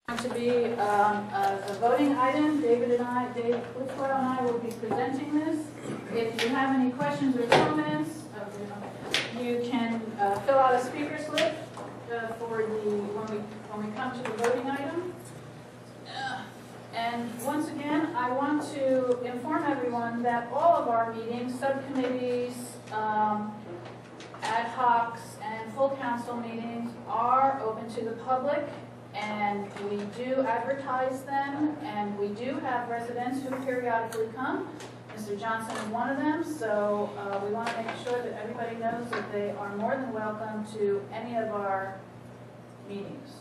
To be a voting item. Dave Blitzwell and I will be presenting this. If you have any questions or comments, you can fill out a speaker slip for when we come to the voting item. And once again, I want to inform everyone that all of our meetings, subcommittees, ad hocs, and full council meetings are open to the public. And we do advertise them, and we do have residents who periodically come. Mr. Johnson is one of them, so we want to make sure that everybody knows that they are more than welcome to any of our meetings.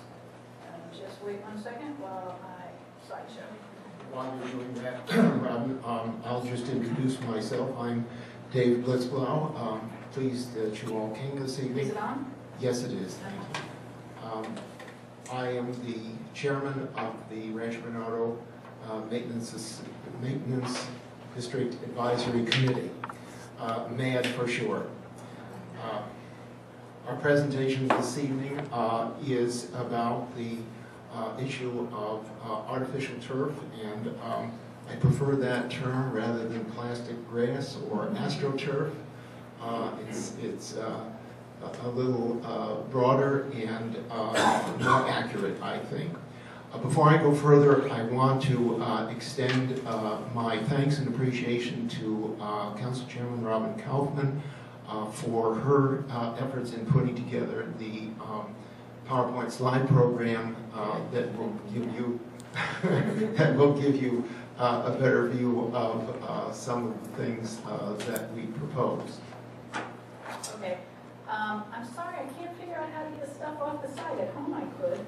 Just wait 1 second while I slideshow. While you're doing that, Robin, I'll just introduce myself. I'm Dave Blitzblau. Pleased that you all came this evening. Is it on? Yes, it is. Thank you. I am the chairman of the Rancho Bernardo Maintenance District Advisory Committee, MAD for short. Our presentation this evening is about the issue of artificial turf, and I prefer that term rather than plastic grass or astroturf. It's a little broader and more accurate, I think. Before I go further, I want to extend my thanks and appreciation to Council Chairman Robin Kaufman for her efforts in putting together the PowerPoint slide program that will give you a better view of some of the things that we propose. Okay. I'm sorry, I can't figure out how to get the stuff off the side. At home I could.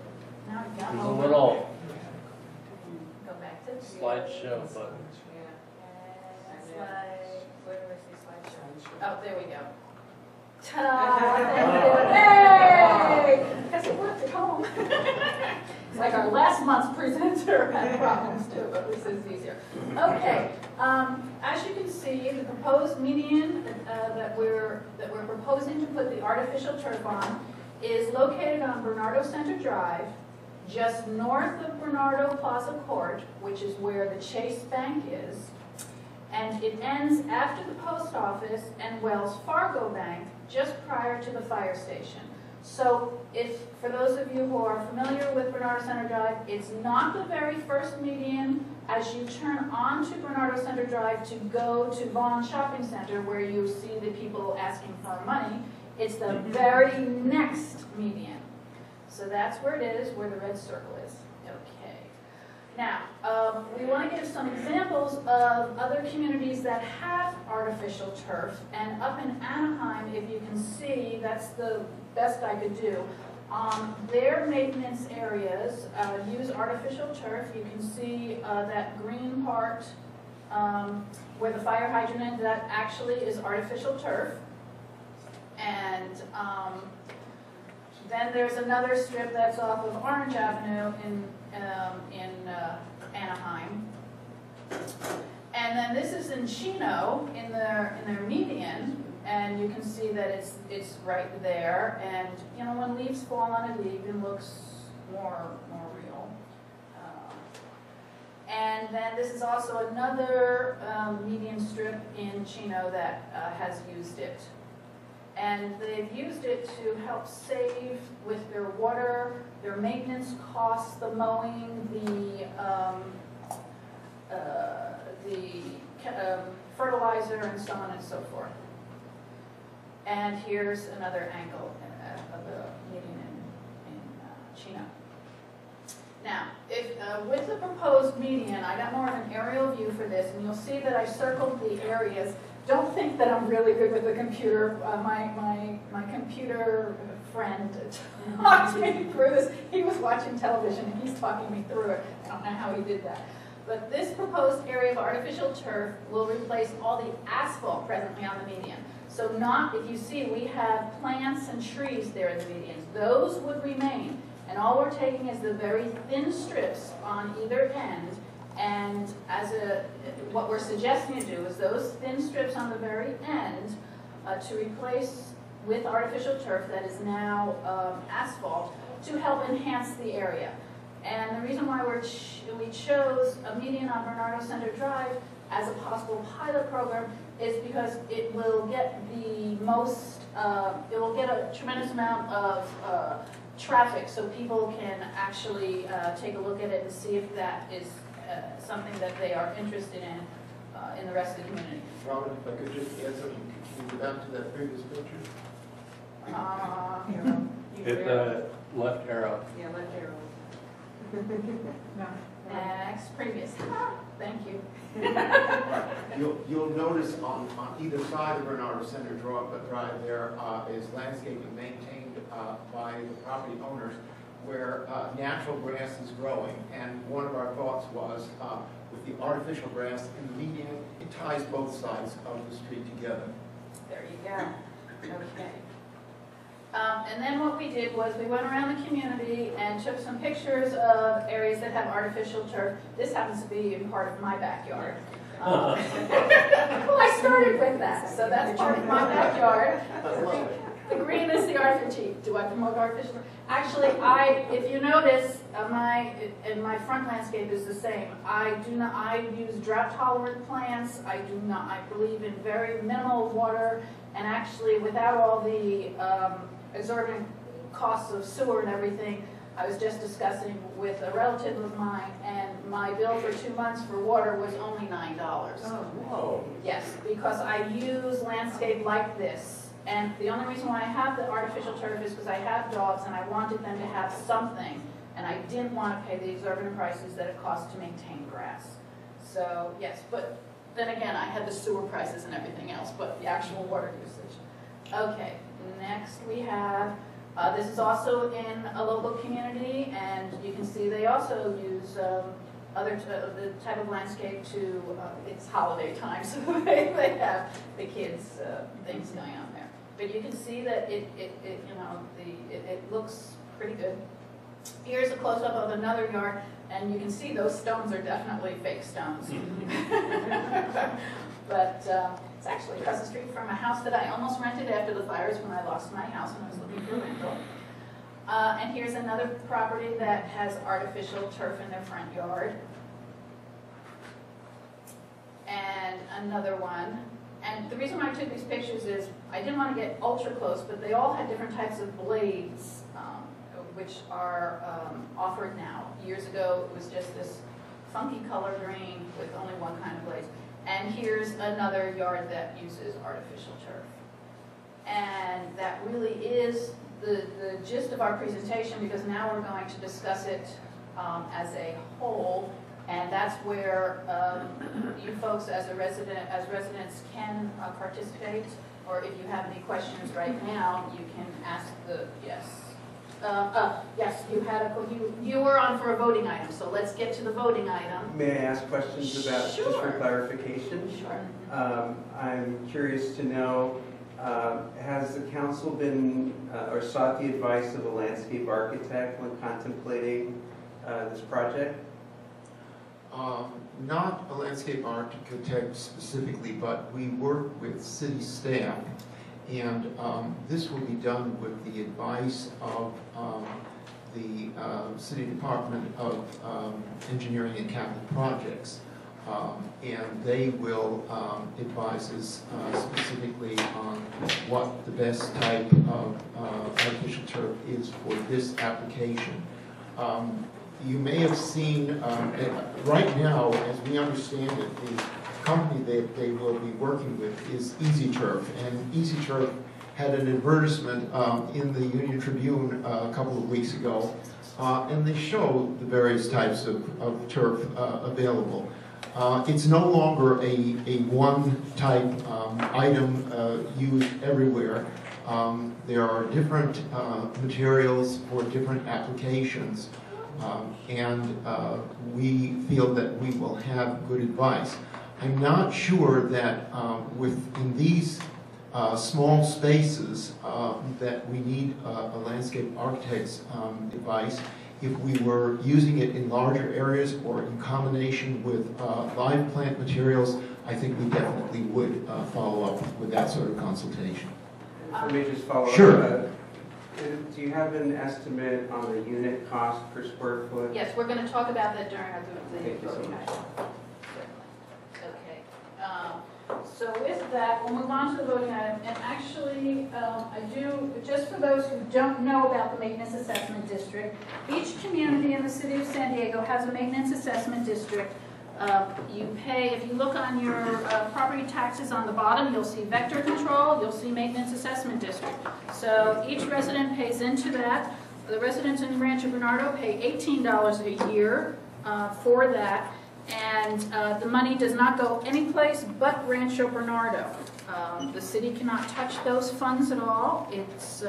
Now I've got There's a little go back to slideshow button. Where do I see slideshow? Oh, there we go. Ta-da! Thank you. Yay! Guess it worked at home. It's like our last month's presenter had problems too, but this is easier. Okay. As you can see, the proposed median that we're proposing to put the artificial turf on is located on Bernardo Center Drive, just north of Bernardo Plaza Court, which is where the Chase Bank is, and it ends after the post office and Wells Fargo Bank, just prior to the fire station. So for those of you who are familiar with Bernardo Center Drive, it's not the very first median as you turn onto Bernardo Center Drive to go to Vaughn Shopping Center, where you see the people asking for money. It's the very next median. So that's where it is, where the red circle is. Okay. Now, we want to give some examples of other communities that have artificial turf. And up in Anaheim, if you can see, that's the best I could do. Their maintenance areas use artificial turf. You can see that green part where the fire hydrant is, that actually is artificial turf. And then there's another strip that's off of Orange Avenue in Anaheim. And then this is in Chino in their median. And you can see that it's right there, and you know, when leaves fall on it, it even looks more real. And then this is also another median strip in Chino that has used it, and they've used it to help save with their water, their maintenance costs, the mowing, the fertilizer, and so on and so forth. And here's another angle of the median in Chino. Now, with the proposed median, I got more of an aerial view for this, and you'll see that I circled the areas. Don't think that I'm really good with the computer. My computer friend talked me through this. He was watching television, and he's talking me through it. I don't know how he did that. But this proposed area of artificial turf will replace all the asphalt presently on the median. So if you see, we have plants and trees there in the medians. Those would remain. And all we're taking is the very thin strips on either end. And what we're suggesting to do is those thin strips on the very end to replace with artificial turf that is now asphalt to help enhance the area. And the we chose a median on Bernardo Center Drive as a possible pilot program is because it will get the most, it will get a tremendous amount of traffic, so people can actually take a look at it and see if that is something that they are interested in the rest of the community. Robin, if I could just add something, can you go back to that previous picture? Hit the left arrow. Yeah, left arrow. No. Next, previous. Thank you. You'll notice on either side of Bernardo Center Drive there is landscaping maintained by the property owners where natural grass is growing. And one of our thoughts was with the artificial grass in the median, it ties both sides of the street together. There you go. Okay. And then what we did was we went around the community and took some pictures of areas that have artificial turf. This happens to be in part of my backyard. Well, I started with that, so that's part of my backyard. The green is the artificial. Do I promote artificial? Actually, if you notice, my front landscape is the same. I use drought-tolerant plants. I believe in very minimal water, and actually, without all the exorbitant costs of sewer and everything, I was just discussing with a relative of mine, and my bill for 2 months for water was only $9. Oh, Whoa. Yes, because I use landscape like this. And the only reason why I have the artificial turf is because I have dogs and I wanted them to have something, and I didn't want to pay the exorbitant prices that it costs to maintain grass. So, yes, but then again, I had the sewer prices and everything else, but the actual water usage. Okay, next we have, this is also in a local community, and you can see they also use the type of landscape to, it's holiday time, so they have the kids' things going on there. But you can see that it looks pretty good. Here's a close-up of another yard, and you can see those stones are definitely fake stones. But it's actually across the street from a house that I almost rented after the fires when I lost my house and I was looking for a rental. And here's another property that has artificial turf in their front yard. And another one. And the reason why I took these pictures is I didn't want to get ultra close, but they all had different types of blades, which are offered now. Years ago, it was just this funky color green with only one kind of blades. And here's another yard that uses artificial turf. And that really is the gist of our presentation, because now we're going to discuss it as a whole. And that's where you folks as residents can participate, or if you have any questions right now, you can ask the, yes. Yes, you were on for a voting item, so let's get to the voting item. May I ask questions about, Sure. just for clarification? Sure. I'm curious to know, has the council been or sought the advice of a landscape architect when contemplating this project? Not a landscape architect specifically, but we work with city staff, and this will be done with the advice of the City Department of Engineering and Capital Projects, and they will advise us specifically on what the best type of artificial turf is for this application. You may have seen, right now, as we understand it, the company that they will be working with is Easy Turf. And Easy Turf had an advertisement in the Union Tribune a couple of weeks ago, and they showed the various types of turf available. It's no longer a one-type item used everywhere. There are different materials for different applications. And we feel that we will have good advice. I'm not sure that within these small spaces that we need a landscape architect's advice. If we were using it in larger areas or in combination with live plant materials, I think we definitely would follow up with that sort of consultation. Let me just follow Sure. up. Do you have an estimate on the unit cost per square foot? Yes, we're going to talk about that during our Thank you so voting much. item. Okay. So with that, we'll move on to the voting item. And actually, I do, just for those who don't know about the Maintenance Assessment District, each community in the city of San Diego has a Maintenance Assessment District. You pay, if you look on your property taxes on the bottom, you'll see vector control, you'll see Maintenance Assessment District. So each resident pays into that. The residents in Rancho Bernardo pay $18 a year for that. And the money does not go anyplace but Rancho Bernardo. The city cannot touch those funds at all. It's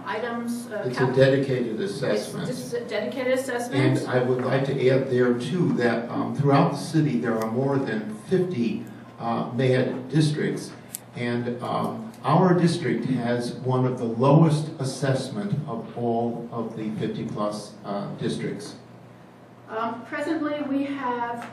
items. It's a dedicated assessment. It's a dedicated assessment. And I would like to add there too that throughout the city there are more than 50 MAD districts, and our district has one of the lowest assessment of all of the 50 plus districts. Presently, we have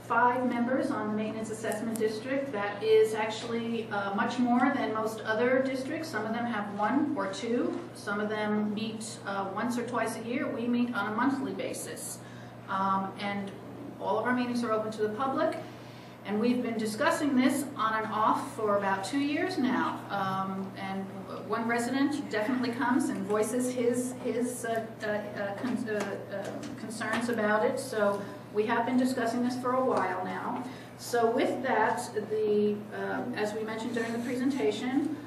5 members on the Maintenance Assessment District. That is actually much more than most other districts. Some of them have 1 or 2. Some of them meet once or twice a year. We meet on a monthly basis. And all of our meetings are open to the public. And we've been discussing this on and off for about 2 years now. And one resident definitely comes and voices his concerns about it. So we have been discussing this for a while now. So with that, as we mentioned during the presentation,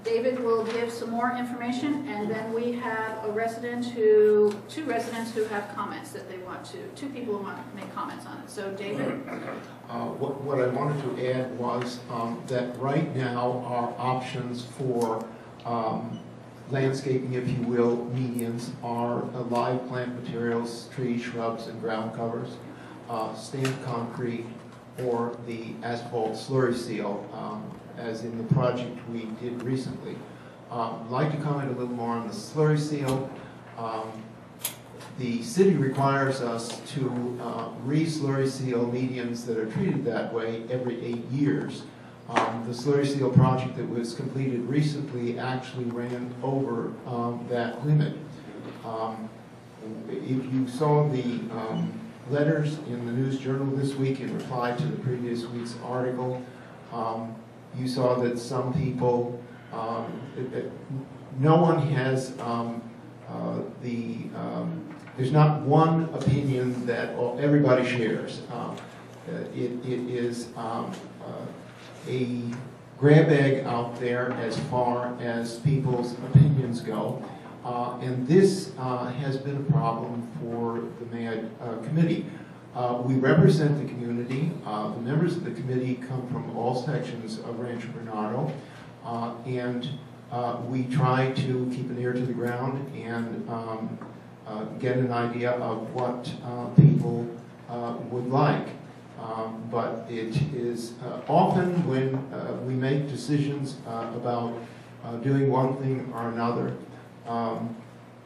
David will give some more information, and then we have two residents who have comments that they want to, 2 people who want to make comments on it. So David? What I wanted to add was that right now our options for landscaping, if you will, medians are live plant materials, trees, shrubs, and ground covers, stamped concrete, or the asphalt slurry seal, as in the project we did recently. I'd like to comment a little more on the slurry seal. The city requires us to re-slurry seal medians that are treated that way every 8 years. The slurry seal project that was completed recently actually ran over that limit. If you saw the letters in the News Journal this week in reply to the previous week's article, you saw that some people, no one has there's not one opinion that everybody shares. It is a grab bag out there as far as people's opinions go. And this has been a problem for the MAD committee. We represent the community. The members of the committee come from all sections of Rancho Bernardo, and we try to keep an ear to the ground and get an idea of what people would like. But it is often when we make decisions about doing one thing or another,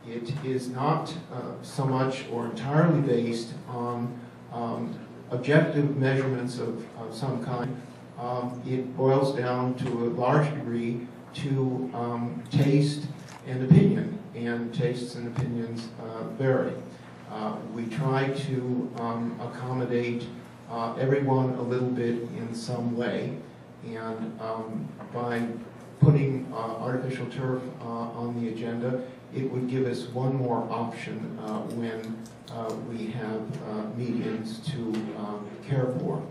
it is not so much or entirely based on objective measurements of some kind. It boils down to a large degree to taste and opinion, and tastes and opinions vary. We try to accommodate everyone a little bit in some way, and by putting artificial turf on the agenda, it would give us one more option when we have medians to care for.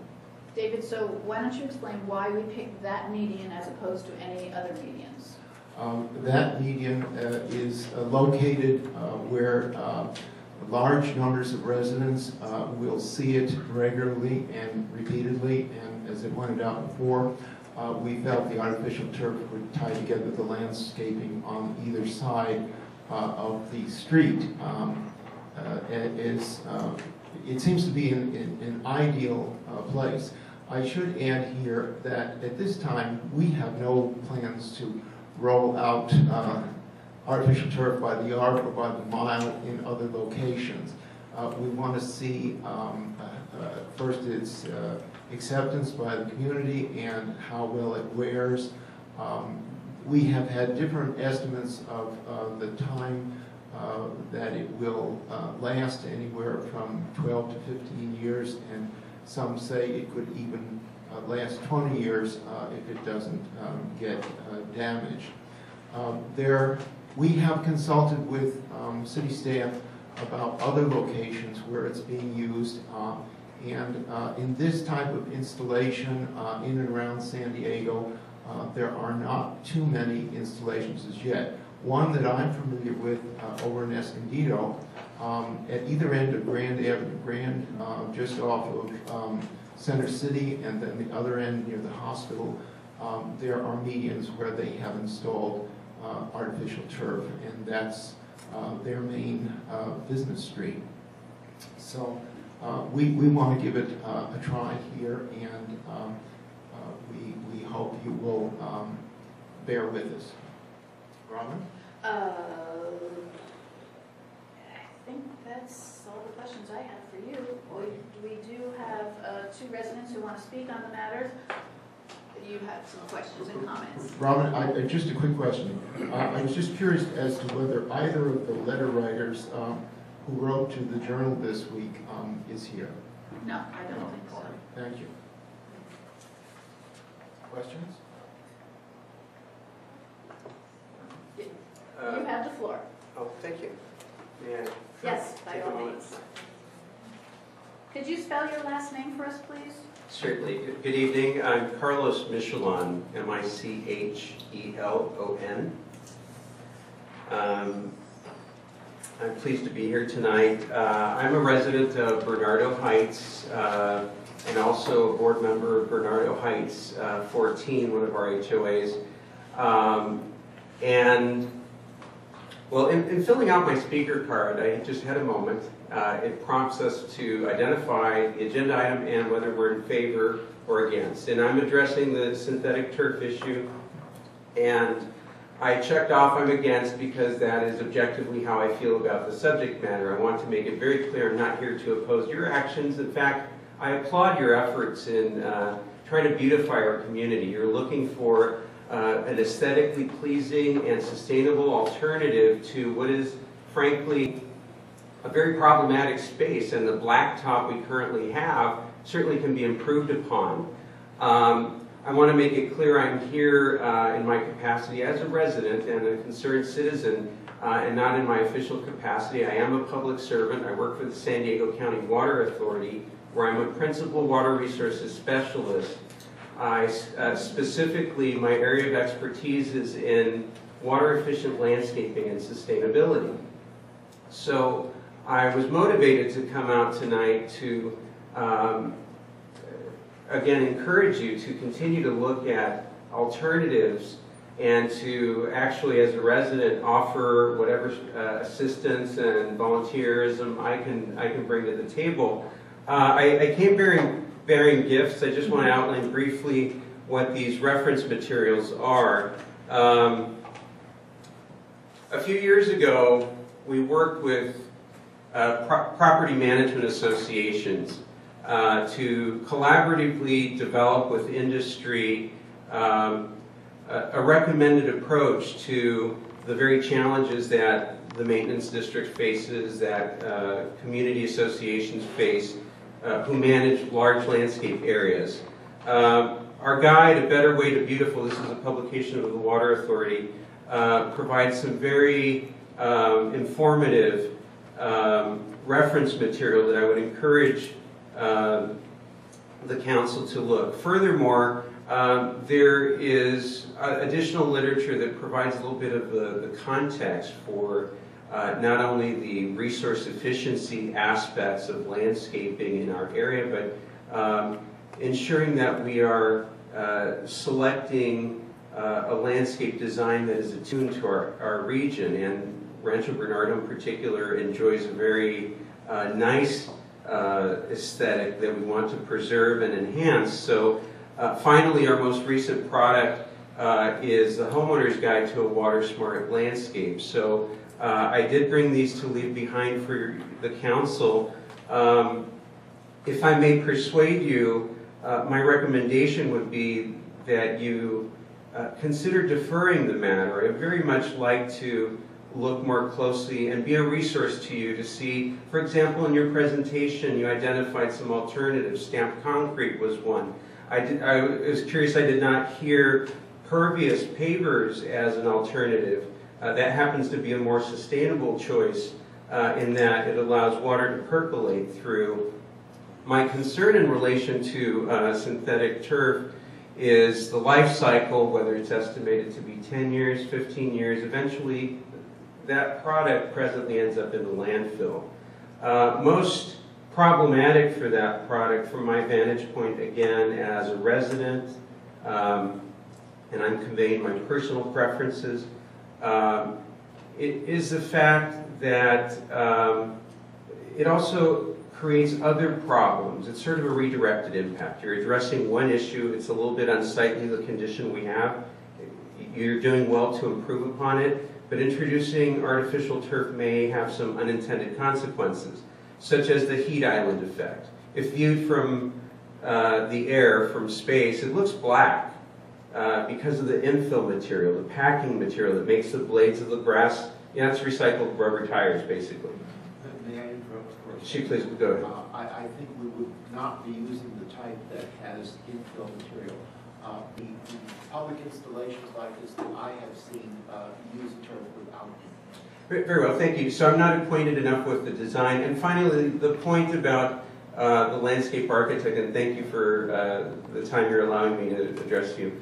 David, so why don't you explain why we picked that median as opposed to any other medians? That median is located where large numbers of residents will see it regularly and repeatedly, and as it pointed out before, we felt the artificial turf would tie together the landscaping on either side of the street. It seems to be an ideal place. I should add here that at this time we have no plans to roll out artificial turf by the yard or by the mile in other locations. We want to see first its acceptance by the community and how well it wears. We have had different estimates of the time that it will last, anywhere from 12 to 15 years, and some say it could even last 20 years if it doesn't get damaged. We have consulted with city staff about other locations where it's being used, and in this type of installation in and around San Diego, there are not too many installations as yet. One that I'm familiar with over in Escondido, at either end of Grand Avenue, just off of Center City, and then the other end near the hospital, there are medians where they have installed artificial turf, and that's their main business street. So we want to give it a try here, and we hope you will bear with us. Robin? I think that's all the questions I have for you. We do have 2 residents who want to speak on the matters. You have some questions and comments. Robin, just a quick question. I was just curious as to whether either of the letter writers who wrote to the Journal this week is here. No, I don't think so. Thank you. Questions? You have the floor. Oh, thank you. Yeah. Yes, by all means. Could you spell your last name for us, please? Certainly. Good evening. I'm Carlos Michelon, Michelon. I'm pleased to be here tonight. I'm a resident of Bernardo Heights and also a board member of Bernardo Heights 14, one of our HOAs. Well, in filling out my speaker card, I just had a moment. It prompts us to identify the agenda item and whether we're in favor or against. And I'm addressing the synthetic turf issue, and I checked off I'm against because that is objectively how I feel about the subject matter. I want to make it very clear I'm not here to oppose your actions. In fact, I applaud your efforts in trying to beautify our community. You're looking for an aesthetically pleasing and sustainable alternative to what is, frankly, a very problematic space, and the blacktop we currently have certainly can be improved upon. I want to make it clear I'm here in my capacity as a resident and a concerned citizen, and not in my official capacity. I am a public servant. I work for the San Diego County Water Authority, where I'm a principal water resources specialist. Specifically, my area of expertise is in water efficient landscaping and sustainability. So I was motivated to come out tonight to, again, encourage you to continue to look at alternatives and to actually, as a resident, offer whatever assistance and volunteerism I can bring to the table. I came bearing gifts. I just want to outline briefly what these reference materials are. A few years ago, we worked with property management associations to collaboratively develop with industry a recommended approach to the very challenges that the maintenance district faces, that community associations face, who manage large landscape areas. Our guide, A Better Way to Beautiful, this is a publication of the Water Authority, provides some very informative reference material that I would encourage the council to look. Furthermore, there is additional literature that provides a little bit of the context for not only the resource efficiency aspects of landscaping in our area, but ensuring that we are selecting a landscape design that is attuned to our region. And Rancho Bernardo in particular enjoys a very nice aesthetic that we want to preserve and enhance. So finally, our most recent product is the Homeowner's Guide to a Water Smart Landscape. So I did bring these to leave behind for the council. If I may persuade you, my recommendation would be that you consider deferring the matter. I'd very much like to look more closely and be a resource to you to see, for example, in your presentation you identified some alternatives. Stamped concrete was one. I was curious, I did not hear pervious pavers as an alternative. That happens to be a more sustainable choice in that it allows water to percolate through. My concern in relation to synthetic turf is the life cycle, whether it's estimated to be 10 years, 15 years, eventually that product presently ends up in the landfill. Most problematic for that product, from my vantage point, again, as a resident, and I'm conveying my personal preferences, it is the fact that it also creates other problems. It's sort of a redirected impact. You're addressing one issue, it's a little bit unsightly, the condition we have. You're doing well to improve upon it, but introducing artificial turf may have some unintended consequences, such as the heat island effect. If viewed from the air, from space, it looks black because of the infill material, the packing material that makes the blades of the grass. Yeah, it's recycled rubber tires, basically. May I interrupt for a second? She, please, go ahead. I think we would not be using the type that has infill material. The public installations like this that I have seen use turf without it. Very well, thank you. So I'm not acquainted enough with the design. And finally, the point about the landscape architect, and thank you for the time you're allowing me to address you.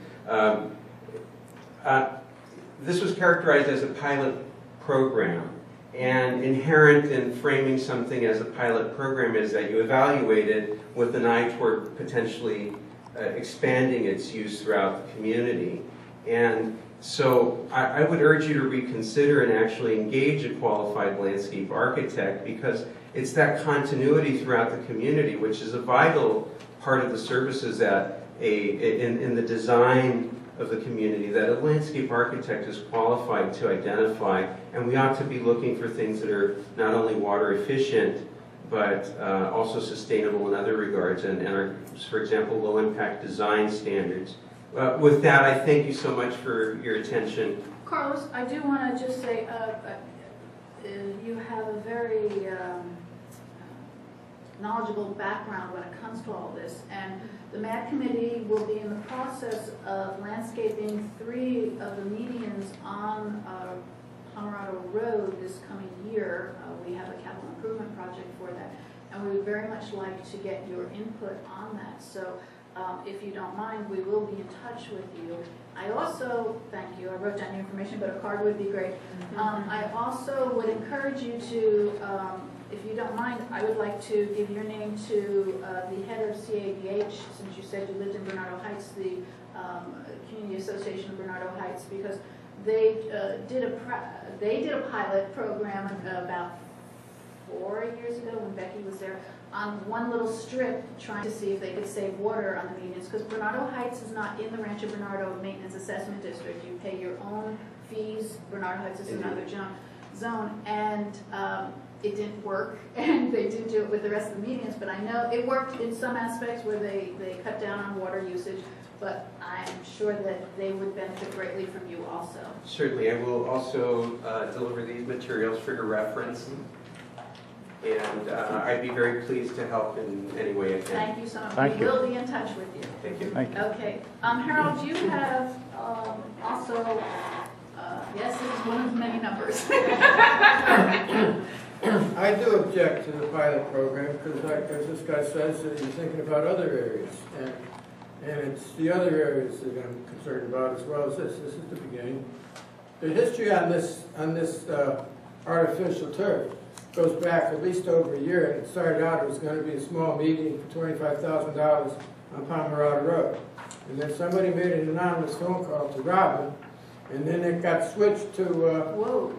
This was characterized as a pilot program. And inherent in framing something as a pilot program is that you evaluate it with an eye toward potentially expanding its use throughout the community. And so I would urge you to reconsider and actually engage a qualified landscape architect, because it's that continuity throughout the community which is a vital part of the services that in the design of the community that a landscape architect is qualified to identify. And we ought to be looking for things that are not only water efficient, but also sustainable in other regards, and are, for example, low impact design standards. With that, I thank you so much for your attention. Carlos, I do want to just say, you have a very knowledgeable background when it comes to all this, and the MAD committee will be in the process of landscaping 3 of the medians on Colorado Road this coming year. We have a capital improvement project for that, and we would very much like to get your input on that. So if you don't mind, we will be in touch with you. I also, thank you, I wrote down your information, but a card would be great. I also would encourage you to, if you don't mind, I would like to give your name to the head of CABH, since you said you lived in Bernardo Heights, the Community Association of Bernardo Heights, because they did a pilot program about 4 years ago when Becky was there, on one little strip trying to see if they could save water on the medians, because Bernardo Heights is not in the Rancho Bernardo Maintenance Assessment District. You pay your own fees. Bernardo Heights is another zone, and it didn't work, and they didn't do it with the rest of the medians, but I know it worked in some aspects where they cut down on water usage, but I'm sure that they would benefit greatly from you also. Certainly, I will also deliver these materials for your reference. And I'd be very pleased to help in any way I can. Thank you so much. Thank we you. will be in touch with you. Thank you. Thank you. Okay. Harold, you have also, yes, it is one of many numbers. I do object to the pilot program because, like as this guy says, that you're thinking about other areas. And it's the other areas that I'm concerned about as well as this. This is the beginning. The history on this artificial turf goes back at least over a year, and it started out it was going to be a small median for $25,000 on Pomerado Road. And then somebody made an anonymous phone call to Robin, and then it got switched to Whoa.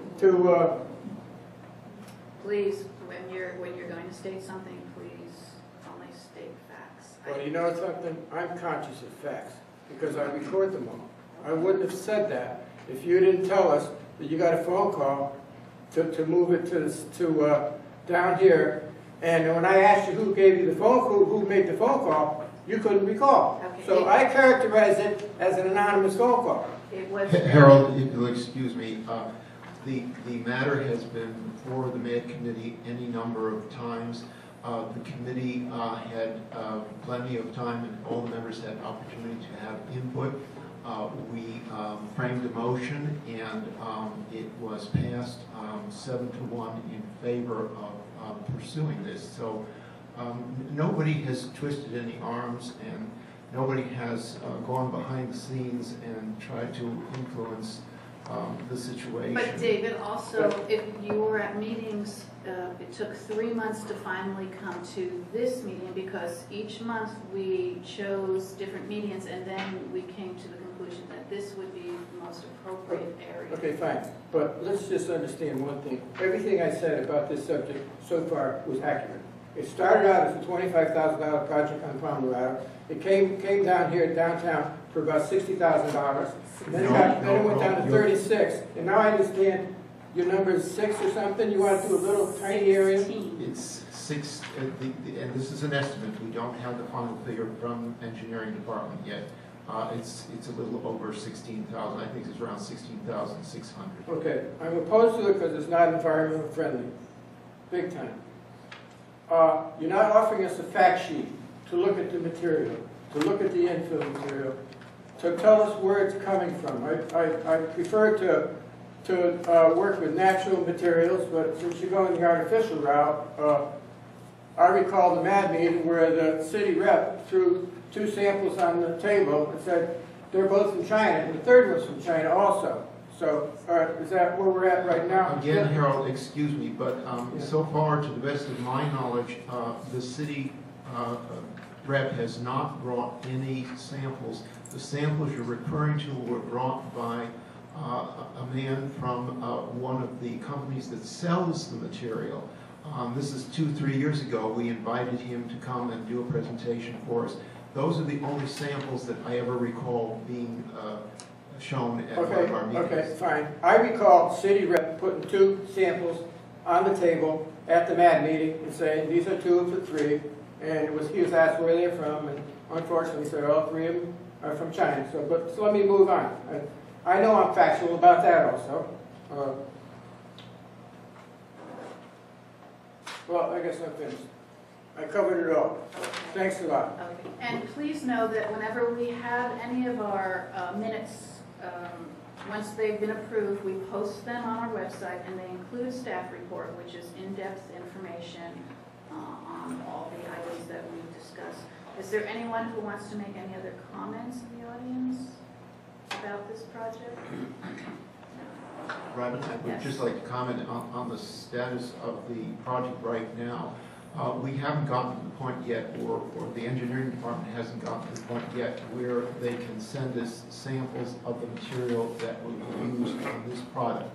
Please, when you're going to state something, please only state facts. Well, you know something? I'm conscious of facts because I record them all. I wouldn't have said that if you didn't tell us that you got a phone call to move it to down here. And when I asked you who gave you the phone call, who made the phone call, You couldn't recall. Okay. So I characterize it as an anonymous phone call. It was. Harold, if you'll excuse me, the matter has been before the MAD committee any number of times. The committee had plenty of time and all the members had opportunity to have input. We framed a motion and it was passed 7-1 in favor of pursuing this. So nobody has twisted any arms and nobody has gone behind the scenes and tried to influence the situation. But David, also, if you were at meetings, it took 3 months to finally come to this meeting because each month we chose different meetings and then we came to the conclusion that this would be the most appropriate area. Okay, fine. But let's just understand one thing. Everything I said about this subject so far was accurate. It started out as a $25,000 project on Pomerado. It came down here downtown for about $60,000. Then it went down to 36. And now I understand your number is 6 or something. You want to do a little tiny area? 16. It's 6, and this is an estimate. We don't have the final figure from engineering department yet. It's a little over 16,000. I think it's around 16,600. Okay, I'm opposed to it because it's not environmental friendly. Big time. You're not offering us a fact sheet to look at the material, to look at the infill material, to tell us where it's coming from. I prefer to work with natural materials, but since you're going the artificial route, I recall the MAD meeting where the city rep threw 2 samples on the table and said they're both from China, and the third was from China also. So is that where we're at right now? Again, Harold, excuse me, but so far, to the best of my knowledge, the city rep has not brought any samples. The samples you're referring to were brought by a man from one of the companies that sells the material. This is 2-3 years ago. We invited him to come and do a presentation for us. Those are the only samples that I ever recall being shown at one of our meetings. Okay, fine. I recall city rep putting 2 samples on the table at the MAD meeting and saying, these are 2 of the 3. And he was asked where they're from, and unfortunately said all 3 of them are from China. So let me move on. I know I'm factual about that also. Well, I guess I'm finished. I covered it all. Okay. Thanks a lot. Okay. And please know that whenever we have any of our minutes, once they've been approved, we post them on our website, and they include a staff report, which is in-depth information on all the items that we've discussed. Is there anyone who wants to make any other comments in the audience about this project? Robin, I would Yes. just like to comment on the status of the project right now. We haven't gotten to the point yet, or the engineering department hasn't gotten to the point yet where they can send us samples of the material that will be used on this product.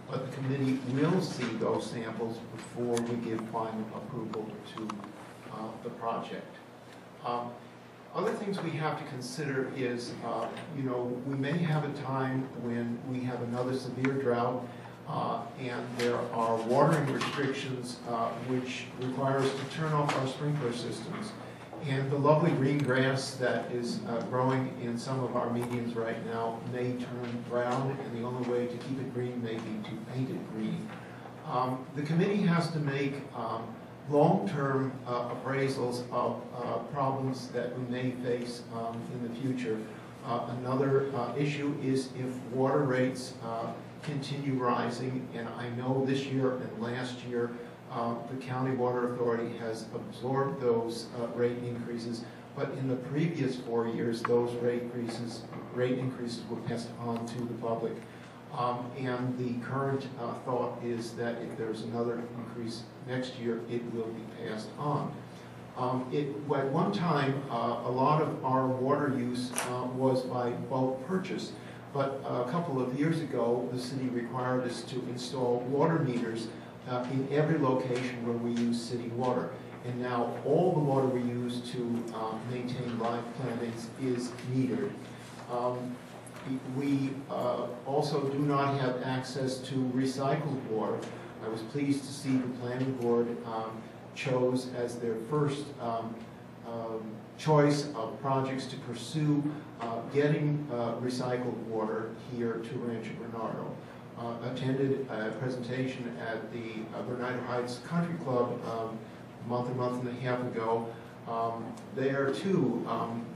But the committee will see those samples before we give final approval to the project. Other things we have to consider is, we may have a time when we have another severe drought and there are watering restrictions which require us to turn off our sprinkler systems. And the lovely green grass that is growing in some of our medians right now may turn brown, and the only way to keep it green may be to paint it green. The committee has to make long-term appraisals of problems that we may face in the future. Another issue is if water rates continue rising, and I know this year and last year the County Water Authority has absorbed those rate increases, but in the previous 4 years those rate increases were passed on to the public. And the current thought is that if there's another increase next year, it will be passed on. At one time, a lot of our water use was by bulk purchase, but a couple of years ago, the city required us to install water meters in every location where we use city water. And now all the water we use to maintain live plantings is metered. We also do not have access to recycled water. I was pleased to see the planning board chose as their first choice of projects to pursue getting recycled water here to Rancho Bernardo. Attended a presentation at the Bernardo Heights Country Club a month and a half ago. There too,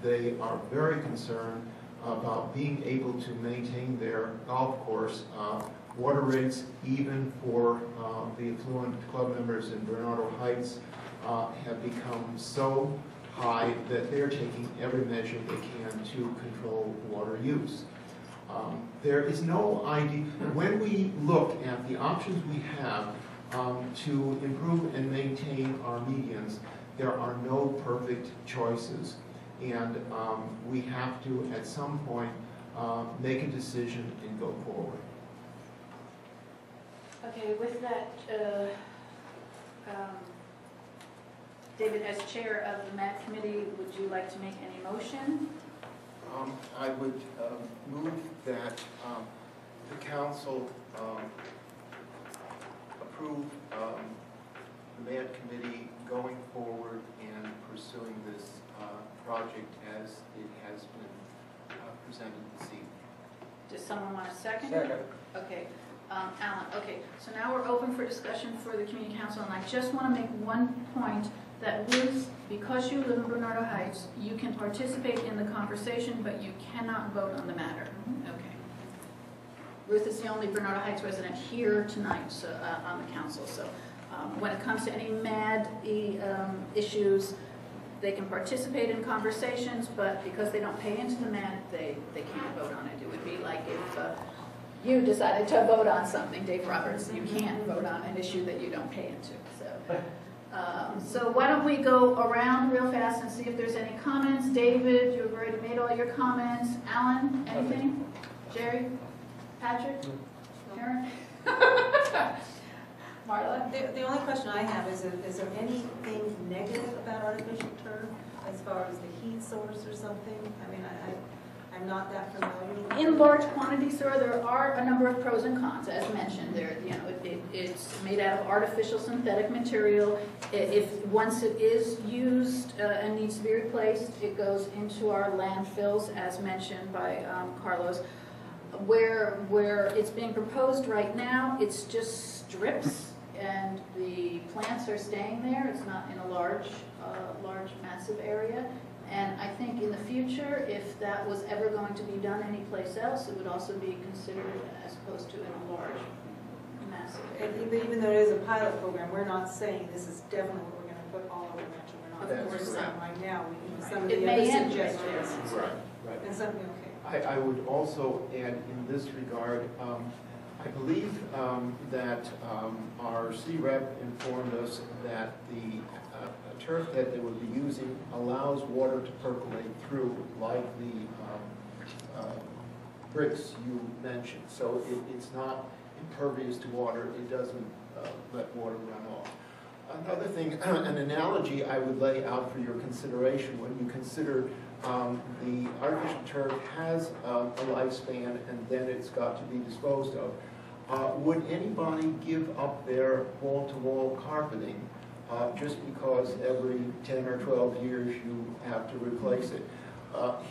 they are very concerned about being able to maintain their golf course. Water rates, even for the affluent club members in Bernardo Heights, have become so high that they're taking every measure they can to control water use. There is no idea, when we look at the options we have to improve and maintain our medians, there are no perfect choices. And we have to, at some point, make a decision and go forward. Okay, with that, David, as chair of the MAD committee, would you like to make any motion? I would move that the council approve the MAD committee going forward and pursuing this project as it has been presented this evening. Does someone want a second? Second. Okay, Alan, okay, so now we're open for discussion for the community council, and I just want to make one point that Ruth, because you live in Bernardo Heights, you can participate in the conversation, but you cannot vote on the matter. Okay. Ruth is the only Bernardo Heights resident here tonight, so, on the council, so when it comes to any MAD issues, they can participate in conversations, but because they don't pay into the MAD, they can't vote on it. It would be like if you decided to vote on something, Dave Roberts, you can't vote on an issue that you don't pay into. So why don't we go around real fast and see if there's any comments. David, you've already made all your comments. Alan, anything? Jerry? Patrick? Karen? Marla? The only question I have is there anything negative about artificial turf as far as the heat source or something? I mean, I'm not that familiar. In large quantities, sir, there are a number of pros and cons, as mentioned. There, you know, it's made out of artificial synthetic material. If once it is used and needs to be replaced, it goes into our landfills, as mentioned by Carlos. Where it's being proposed right now, it's just strips, and the plants are staying there. It's not in a large, massive area. And I think in the future, if that was ever going to be done anyplace else, it would also be considered as opposed to in a large, massive area. And even though it is a pilot program, we're not saying this is definitely what we're going to put all over Metro. We're not That's saying correct. right now. Some of It the may other end suggestions. Right. And something, okay. I would also add in this regard, I believe that our city rep informed us that the turf that they would be using allows water to percolate through, like the bricks you mentioned. So it's not impervious to water. It doesn't let water run off. Another thing, an analogy I would lay out for your consideration when you consider the artificial turf has a lifespan and then it's got to be disposed of. Would anybody give up their wall-to-wall carpeting just because every 10 or 12 years you have to replace it?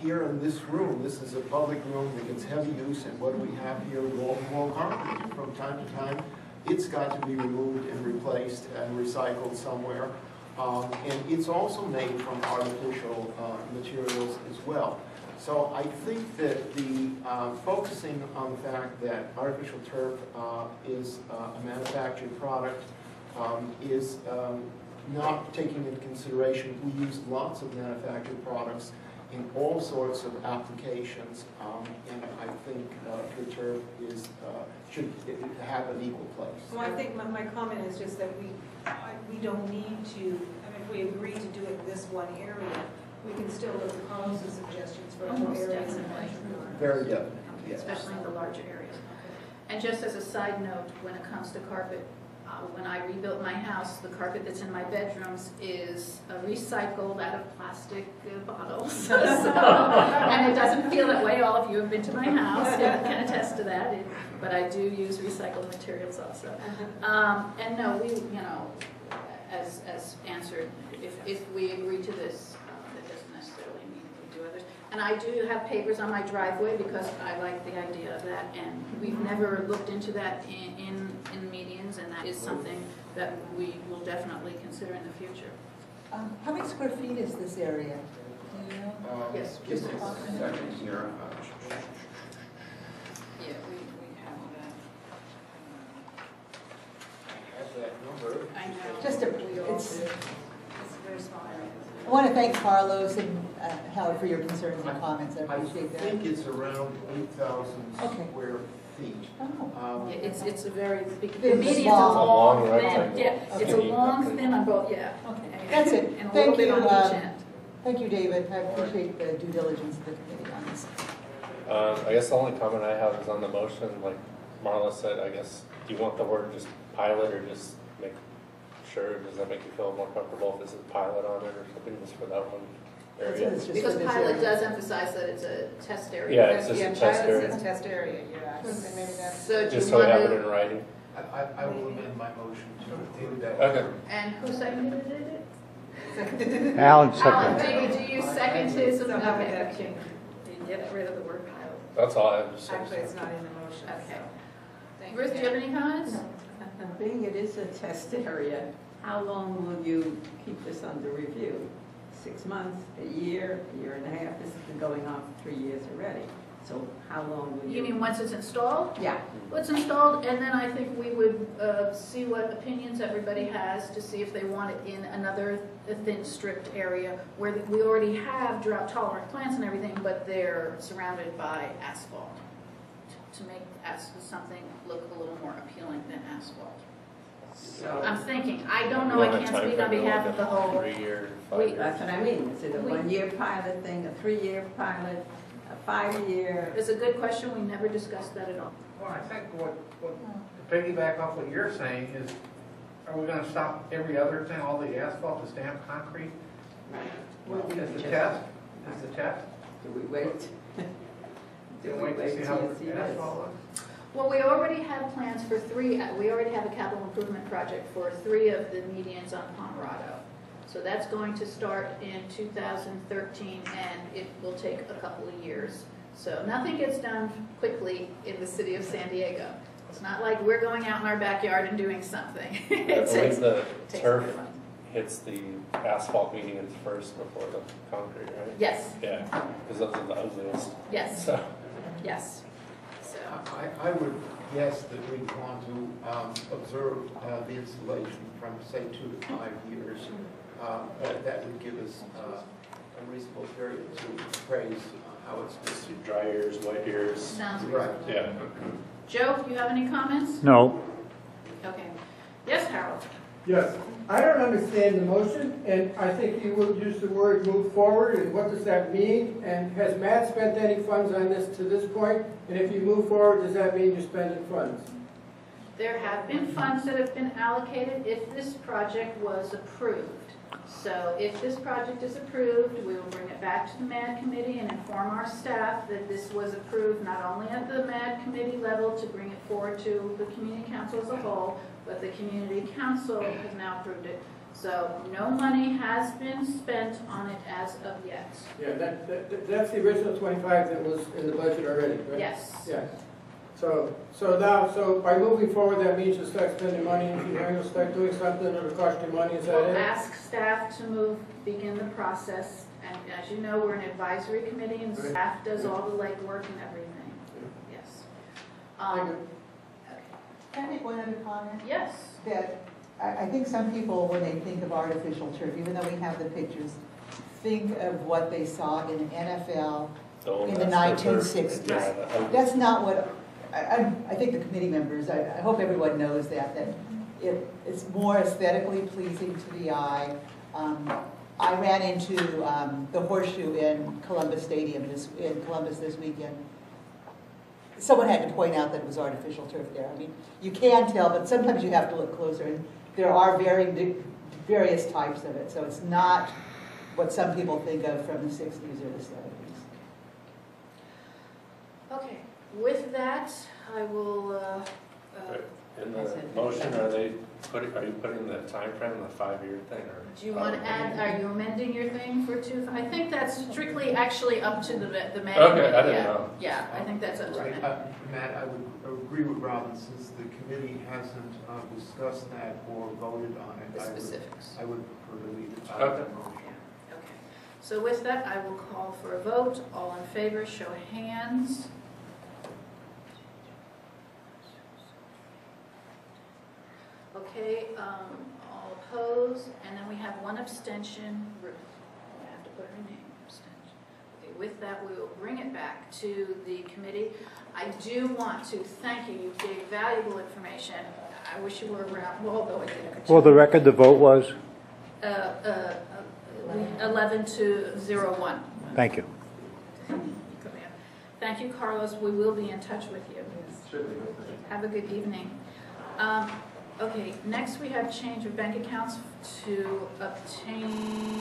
Here in this room, this is a public room that gets heavy use, and what do we have here? Wall-to-wall carpeting. From time to time, it's got to be removed and replaced and recycled somewhere. And it's also made from artificial materials as well. So I think that the focusing on the fact that artificial turf is a manufactured product is not taking into consideration we use lots of manufactured products in all sorts of applications, and I think the turf should have an equal place. Well, I think my comment is just that we don't need to, I mean, if we agree to do it in this one area, we can still look at Carlos's suggestions for other Almost areas in definitely. Metro. Very definitely, yes. Especially in the larger areas. And just as a side note, when it comes to carpet, when I rebuilt my house, the carpet that's in my bedrooms is recycled out of plastic bottles. And it doesn't feel that way. All of you have been to my house and can attest to that. But I do use recycled materials also. And no, we, you know, as answered, if we agree to this, necessarily mean we do others. And I do have papers on my driveway because I like the idea of that, and we've never looked into that in medians, and that is something that we will definitely consider in the future. How many square feet is this area? Do you know? Yes, Give just me a approximately. second here. Yeah, we have that. Have that number. I know. Just a- We all it's- do. It's a very small area. I want to thank Carlos and Howard for your concerns and comments. I appreciate I that. think it's around 8,000 Okay. square feet. Oh, Yeah, it's a very big, the Big, median's a small. long, Long thin, rectangle. yeah, it's a Okay. long, thin on both, yeah. Okay. And- That's it. And a Thank little bit you, on each end. Thank you, David. I appreciate the due diligence of the committee on this. I guess the only comment I have is on the motion, like Marla said, I guess, do you want the word just pilot or just make sure, does that make you feel more comfortable if it's a pilot on it or something just for that one area? It's just for Because this pilot area. does emphasize that it's a test area. Yeah, it's just a test pilot area. says test area, yeah. Okay, maybe that's- So do Just you so we want have it to, in writing. I will amend my motion to include that. Okay. and who seconded it? Alan Alan, second. maybe do you second his? So how would Okay, that okay. change? You get rid of the word pilot. That's all I have to say. Actually, it's not in the motion, Okay. so. Thank Ruth, do you have any comments? Being it is a test area, how long will you keep this under review? 6 months, a year and a half? This has been going on for 3 years already. So how long will you? You mean once it's installed? Yeah. Well, it's installed, and then I think we would see what opinions everybody has to see if they want it in another thin stripped area where we already have drought tolerant plants and everything, but they're surrounded by asphalt to make something look a little more appealing than asphalt. So I'm thinking, I don't know, I can't speak on behalf of the whole. 3 year, 5 We- year. that's what I mean. Is it a 1-year pilot thing, a 3-year pilot, a 5-year? It's a good question, we never discussed that at all. Well, I think what, to piggyback off what you're saying is, are we gonna stop every other thing, all the asphalt, the stamped concrete? Well, we As the just- test? As the test? Do we wait? Do we Wait to wait see how till you see the this? asphalt looks? Well, we already have plans for we already have a capital improvement project for 3 of the medians on Pomerado. So that's going to start in 2013, and it will take a couple of years. So nothing gets done quickly in the city of San Diego. It's not like we're going out in our backyard and doing something. I It takes believe the a bit turf of time. hits the asphalt medians first before the concrete, right? Yes, Yeah, because those are the ugliest. yes, So, yes. So, I would guess that we'd want to observe the installation from, say, 2 to 5 years. That would give us a reasonable period to appraise how it's just do dry ears, wet ears. sounds Right. reasonable. Yeah. Joe, do you have any comments? No. Okay. Yes, Harold? Yes, I don't understand the motion, and I think you will use the word move forward, and what does that mean? And has Matt spent any funds on this to this point? And if you move forward, does that mean you're spending funds? There have been funds that have been allocated if this project was approved. So if this project is approved, we will bring it back to the MAD committee and inform our staff that this was approved not only at the MAD committee level to bring it forward to the community council as a whole, but the community council has now approved it. So no money has been spent on it as of yet. Yeah, that's the original 25 that was in the budget already, right? Yes. Yeah. So by moving forward, that means you'll start spending money, engineering will start doing something, it'll cost you money, is that We'll it? ask staff to begin the process, and as you know, we're an advisory committee, and Right. staff does all the legwork and everything. Yes. Thank you. Okay. Can I make one other comment? Yes. That I think some people, when they think of artificial turf, even though we have the pictures, think of what they saw in the NFL. In the 1960s. That's not what, I think the committee members, I hope everyone knows that it's more aesthetically pleasing to the eye. I ran into the Horseshoe in Columbus Stadium in Columbus this weekend. Someone had to point out that it was artificial turf there. I mean, you can tell, but sometimes you have to look closer, and there are various types of it, so it's not what some people think of from the 60s or the 70s. Okay. With that, I will, In the motion, are you putting the time frame in the 5-year thing, or? Do you want to add, are you amending your thing for 2? I think that's strictly actually up to the man. Okay, I didn't know. Yeah, I think that's up to Right, the Matt, I would agree with Robin, since the committee hasn't discussed that or voted on it. the specifics. I would prefer to leave it out Okay. of the motion. Okay. So with that, I will call for a vote. All in favor, show hands. Okay, all opposed, and then we have one abstention. Ruth, I have to put her name, abstention. Okay, with that, we will bring it back to the committee. I do want to thank you. You gave valuable information. I wish you were around, well, although I did a good job. For the record, the vote was? 11 to 01. Thank you. Thank you, Carlos. We will be in touch with you. Have a good evening. Okay, next we have change of bank accounts to obtain